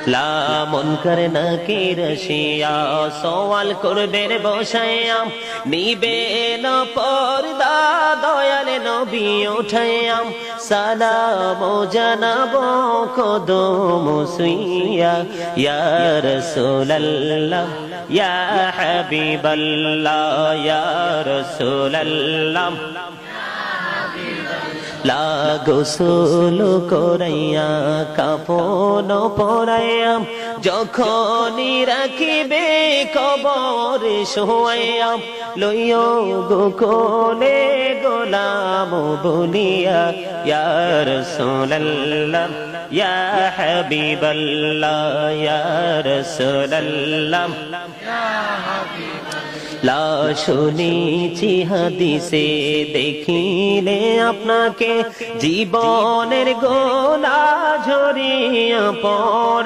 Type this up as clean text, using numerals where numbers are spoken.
লা মুনকার নাকির শিয়া সওয়াল করবেন বসায়া নিবে না পর্দা দয়াল নবী উঠায়া সালাম জানাবো কদম সুইয়া ইয়া রাসূলুল্লাহ ইয়া হাবিবাল্লাহ ইয়া রাসূলুল্লাহ লা গোসল করাইয়া কাফন পরাইয়া যখনই রাখিবে কবরে শোয়াইয়া লইও গো কোলে গোলাম বলিয়া ইয়া রাসূলুল্লাহ ইয়া হাবিবাল্লাহ ইয়া রাসূলুল্লাহ লা শুনেছি হাদিসে দেখিলে আপনাকে জীবনের গোলা ঝরিয়া পড়ে